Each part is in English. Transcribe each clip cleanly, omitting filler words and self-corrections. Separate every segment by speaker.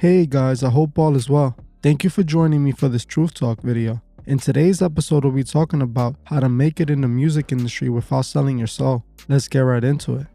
Speaker 1: Hey guys, I hope all is well. Thank you for joining me for this Truth Talk video. In today's episode, we'll be talking about how to make it in the music industry without selling your soul. Let's get right into it.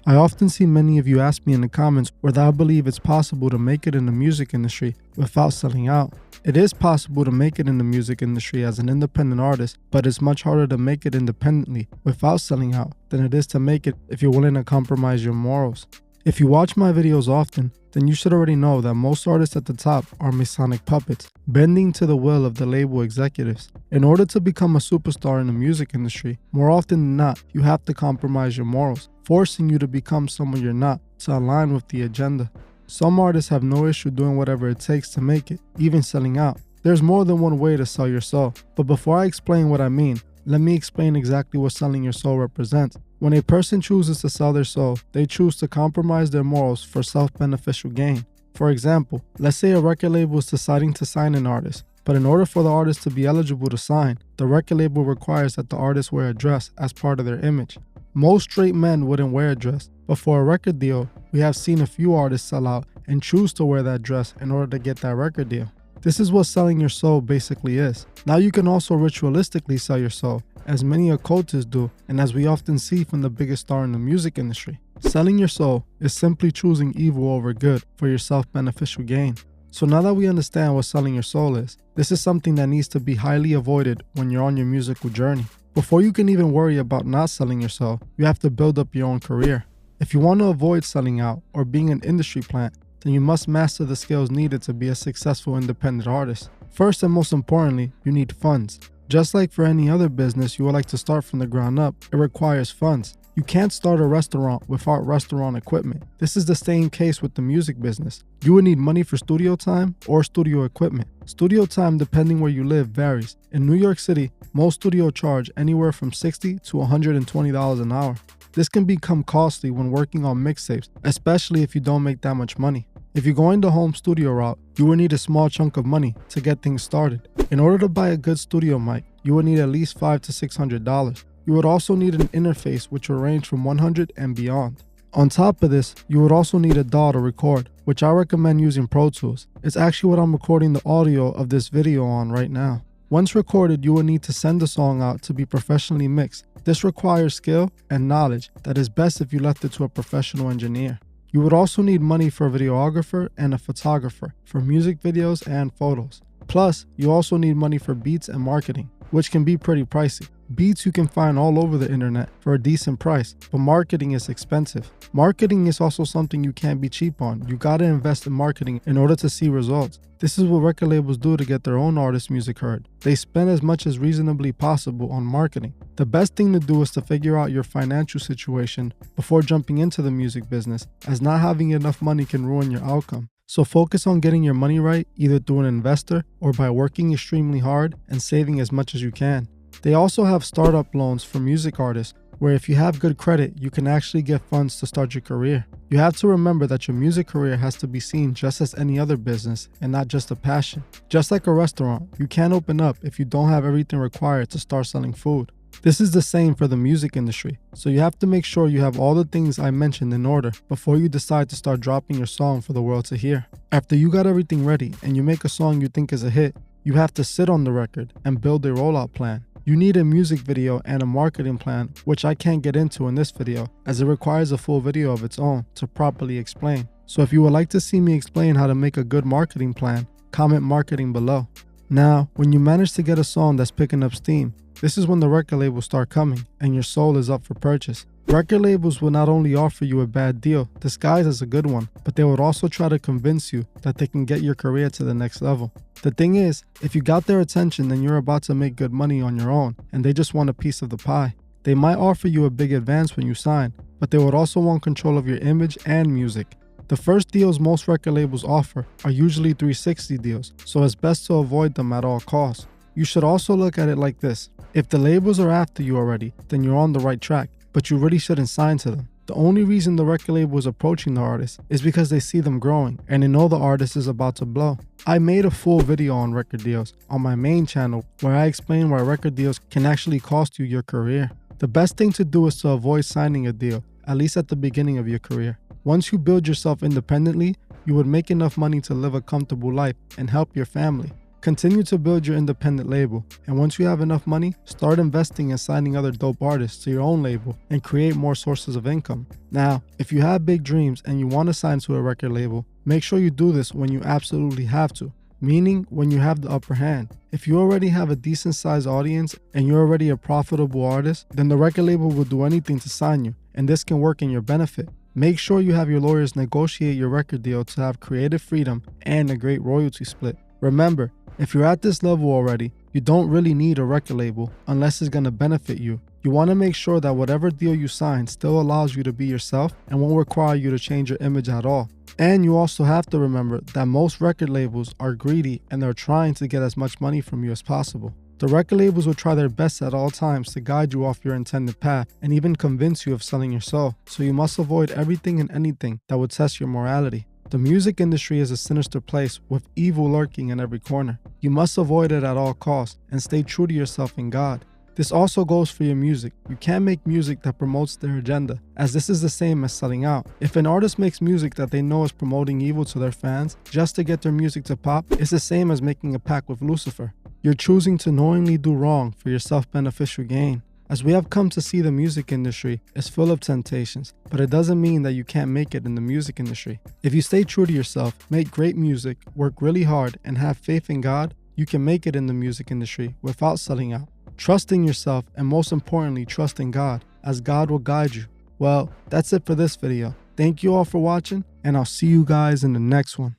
Speaker 1: I often see many of you ask me in the comments whether I believe it's possible to make it in the music industry without selling out. It is possible to make it in the music industry as an independent artist, but it's much harder to make it independently without selling out than it is to make it if you're willing to compromise your morals. If you watch my videos often, then you should already know that most artists at the top are Masonic puppets, bending to the will of the label executives. In order to become a superstar in the music industry, more often than not, you have to compromise your morals, forcing you to become someone you're not to align with the agenda. Some artists have no issue doing whatever it takes to make it, even selling out. There's more than one way to sell your soul, but before I explain what I mean, let me explain exactly what selling your soul represents. When a person chooses to sell their soul, they choose to compromise their morals for self-beneficial gain. For example, let's say a record label is deciding to sign an artist, but in order for the artist to be eligible to sign, the record label requires that the artist wear a dress as part of their image. Most straight men wouldn't wear a dress, but for a record deal, we have seen a few artists sell out and choose to wear that dress in order to get that record deal. This is what selling your soul basically is. Now you can also ritualistically sell your soul, as many occultists do, and as we often see from the biggest star in the music industry. Selling your soul is simply choosing evil over good for your self-beneficial gain. So now that we understand what selling your soul is, this is something that needs to be highly avoided when you're on your musical journey. Before you can even worry about not selling your soul, you have to build up your own career. If you want to avoid selling out or being an industry plant, then you must master the skills needed to be a successful independent artist. First and most importantly, you need funds. Just like for any other business you would like to start from the ground up, it requires funds. You can't start a restaurant without restaurant equipment. This is the same case with the music business. You would need money for studio time or studio equipment. Studio time, depending where you live, varies. In New York City, most studios charge anywhere from $60 to $120 an hour. This can become costly when working on mixtapes, especially if you don't make that much money. If you're going the home studio route, you will need a small chunk of money to get things started. In order to buy a good studio mic, you would need at least $500 to $600. You would also need an interface which will range from $100 and beyond. On top of this, you would also need a DAW to record, which I recommend using Pro Tools. It's actually what I'm recording the audio of this video on right now. Once recorded, you will need to send the song out to be professionally mixed. This requires skill and knowledge that is best if you left it to a professional engineer. You would also need money for a videographer and a photographer for music videos and photos. Plus, you also need money for beats and marketing, which can be pretty pricey. Beats you can find all over the internet for a decent price, but marketing is expensive. Marketing is also something you can't be cheap on. You gotta invest in marketing in order to see results. This is what record labels do to get their own artist music heard. They spend as much as reasonably possible on marketing. The best thing to do is to figure out your financial situation before jumping into the music business, as not having enough money can ruin your outcome. So focus on getting your money right, either through an investor or by working extremely hard and saving as much as you can. They also have startup loans for music artists, where if you have good credit, you can actually get funds to start your career. You have to remember that your music career has to be seen just as any other business and not just a passion. Just like a restaurant, you can't open up if you don't have everything required to start selling food. This is the same for the music industry, so you have to make sure you have all the things I mentioned in order before you decide to start dropping your song for the world to hear. After you got everything ready and you make a song you think is a hit, you have to sit on the record and build a rollout plan. You need a music video and a marketing plan, which I can't get into in this video as it requires a full video of its own to properly explain. So if you would like to see me explain how to make a good marketing plan, comment marketing below. Now, when you manage to get a song that's picking up steam, this is when the record labels start coming and your soul is up for purchase. Record labels will not only offer you a bad deal disguised as a good one, but they would also try to convince you that they can get your career to the next level. The thing is, if you got their attention, then you're about to make good money on your own and they just want a piece of the pie. They might offer you a big advance when you sign, but they would also want control of your image and music. The first deals most record labels offer are usually 360 deals, so it's best to avoid them at all costs. You should also look at it like this. If the labels are after you already, then you're on the right track, but you really shouldn't sign to them. The only reason the record label is approaching the artist is because they see them growing and they know the artist is about to blow. I made a full video on record deals on my main channel where I explain why record deals can actually cost you your career. The best thing to do is to avoid signing a deal, at least at the beginning of your career. Once you build yourself independently, you would make enough money to live a comfortable life and help your family. Continue to build your independent label, and once you have enough money, start investing and signing other dope artists to your own label and create more sources of income. Now, if you have big dreams and you want to sign to a record label, make sure you do this when you absolutely have to, meaning when you have the upper hand. If you already have a decent sized audience and you're already a profitable artist, then the record label will do anything to sign you, and this can work in your benefit. Make sure you have your lawyers negotiate your record deal to have creative freedom and a great royalty split. Remember, if you're at this level already, you don't really need a record label unless it's going to benefit you. You want to make sure that whatever deal you sign still allows you to be yourself and won't require you to change your image at all. And you also have to remember that most record labels are greedy and they're trying to get as much money from you as possible. The record labels will try their best at all times to guide you off your intended path and even convince you of selling your soul, so you must avoid everything and anything that would test your morality. The music industry is a sinister place with evil lurking in every corner. You must avoid it at all costs and stay true to yourself and God. This also goes for your music. You can't make music that promotes their agenda, as this is the same as selling out. If an artist makes music that they know is promoting evil to their fans just to get their music to pop, it's the same as making a pact with Lucifer. You're choosing to knowingly do wrong for your self-beneficial gain. As we have come to see, the music industry is full of temptations, but it doesn't mean that you can't make it in the music industry. If you stay true to yourself, make great music, work really hard, and have faith in God, you can make it in the music industry without selling out. Trust in yourself, and most importantly, trust in God, as God will guide you. Well, that's it for this video. Thank you all for watching, and I'll see you guys in the next one.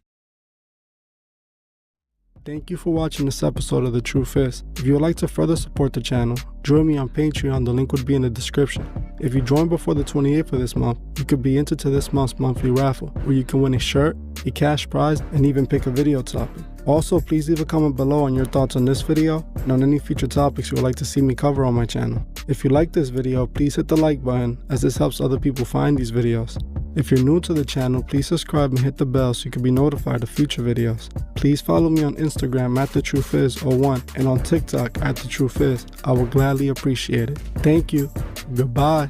Speaker 1: Thank you for watching this episode of The Truth Is. If you would like to further support the channel, join me on Patreon, the link would be in the description. If you join before the 28th of this month, you could be entered to this month's monthly raffle, where you can win a shirt, a cash prize, and even pick a video topic. Also, please leave a comment below on your thoughts on this video and on any future topics you would like to see me cover on my channel. If you like this video, please hit the like button, as this helps other people find these videos. If you're new to the channel, please subscribe and hit the bell so you can be notified of future videos. Please follow me on Instagram at TheTruthIs01 and on TikTok at TheTruthIs. I will gladly appreciate it. Thank you. Goodbye.